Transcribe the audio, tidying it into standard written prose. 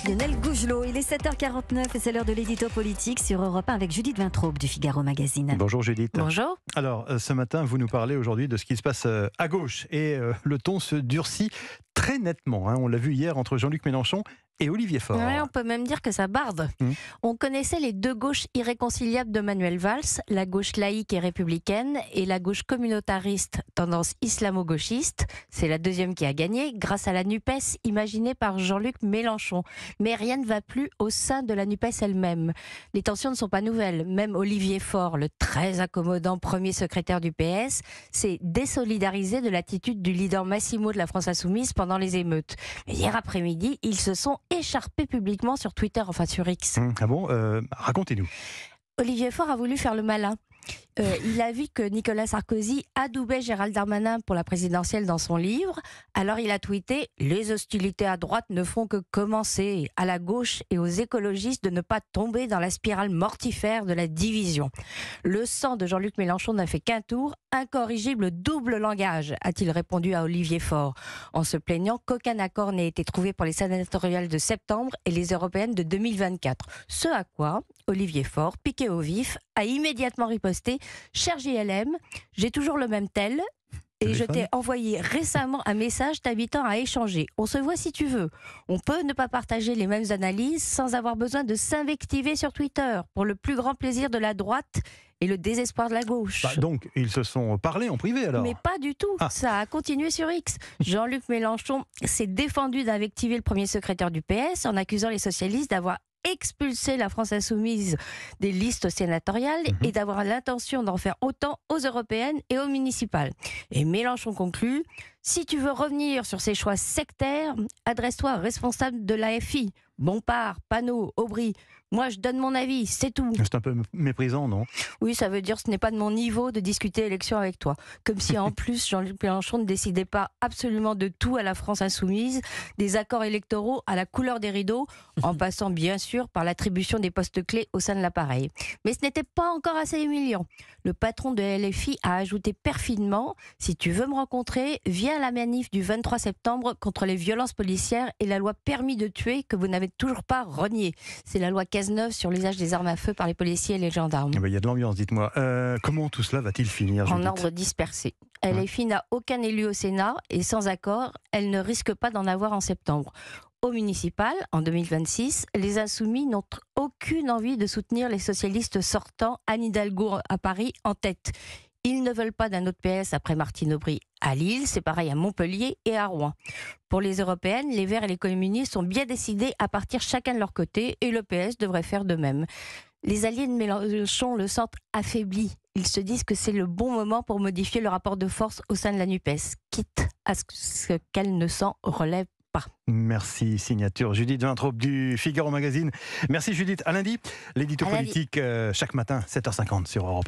Lionel Gougelot, il est 7h49 et c'est l'heure de l'édito politique sur Europe 1 avec Judith Vintraube du Figaro Magazine. Bonjour Judith. Bonjour. Alors ce matin, vous nous parlez aujourd'hui de ce qui se passe à gauche et le ton se durcit très nettement. On l'a vu hier entre Jean-Luc Mélenchon et Olivier Faure. Ouais, on peut même dire que ça barde. On connaissait les deux gauches irréconciliables de Manuel Valls, la gauche laïque et républicaine et la gauche communautariste, tendance islamo-gauchiste. C'est la deuxième qui a gagné grâce à la NUPES imaginée par Jean-Luc Mélenchon. Mais rien ne va plus au sein de la NUPES elle-même. Les tensions ne sont pas nouvelles. Même Olivier Faure, le très accommodant premier secrétaire du PS, s'est désolidarisé de l'attitude du leader Massimo de la France Insoumise pendant les émeutes. Mais hier après-midi, ils se sont écharpés publiquement sur Twitter, enfin sur X. Ah bon, racontez-nous. Olivier Faure a voulu faire le malin. Il a vu que Nicolas Sarkozy adoubait Gérald Darmanin pour la présidentielle dans son livre. Alors il a tweeté « Les hostilités à droite ne font que commencer. À la gauche et aux écologistes de ne pas tomber dans la spirale mortifère de la division. » Le sang de Jean-Luc Mélenchon n'a fait qu'un tour. Incorrigible double langage, a-t-il répondu à Olivier Faure, en se plaignant qu'aucun accord n'ait été trouvé pour les sénatoriales de septembre et les européennes de 2024. Ce à quoi Olivier Faure, piqué au vif, a immédiatement riposté « Cher JLM, j'ai toujours le même tel et je t'ai envoyé récemment un message t'invitant à échanger. On se voit si tu veux. On peut ne pas partager les mêmes analyses sans avoir besoin de s'invectiver sur Twitter pour le plus grand plaisir de la droite et le désespoir de la gauche. » Donc, ils se sont parlé en privé alors? Mais pas du tout, ça a continué sur X. Jean-Luc Mélenchon s'est défendu d'invectiver le premier secrétaire du PS en accusant les socialistes d'avoir expulsé la France Insoumise des listes sénatoriales et d'avoir l'intention d'en faire autant aux européennes et aux municipales. Et Mélenchon conclut: si tu veux revenir sur ces choix sectaires, adresse-toi aux responsables de l'AFI. Bompard, Panot, Aubry. Moi, je donne mon avis, c'est tout. C'est un peu méprisant, non? Oui, ça veut dire ce n'est pas de mon niveau de discuter élection avec toi. Comme si en plus Jean-Luc Mélenchon ne décidait pas absolument de tout à la France Insoumise, des accords électoraux à la couleur des rideaux, en passant bien sûr par l'attribution des postes clés au sein de l'appareil. Mais ce n'était pas encore assez humiliant. Le patron de LFI a ajouté perfidement: si tu veux me rencontrer, viens à la manif du 23 septembre contre les violences policières et la loi permis de tuer que vous n'avez toujours pas reniée. C'est la loi Cazeneuve sur l'usage des armes à feu par les policiers et les gendarmes. Il y a de l'ambiance, dites-moi. Comment tout cela va-t-il finir, Judith? En ordre dispersé. LFI n'a aucun élu au Sénat et sans accord, elle ne risque pas d'en avoir en septembre. Au municipal, en 2026, les Insoumis n'ont aucune envie de soutenir les socialistes sortants, Anne Hidalgo à Paris en tête. Ils ne veulent pas d'un autre PS après Martine Aubry à Lille, c'est pareil à Montpellier et à Rouen. Pour les européennes, les Verts et les communistes sont bien décidés à partir chacun de leur côté et le PS devrait faire de même. Les alliés de Mélenchon le sentent affaibli. Ils se disent que c'est le bon moment pour modifier le rapport de force au sein de la NUPES, quitte à ce qu'elle ne s'en relève pas. Merci, signature Judith Vintraube du Figaro Magazine. Merci Judith, à lundi. L'édito politique chaque matin, 7h50 sur Europe 1.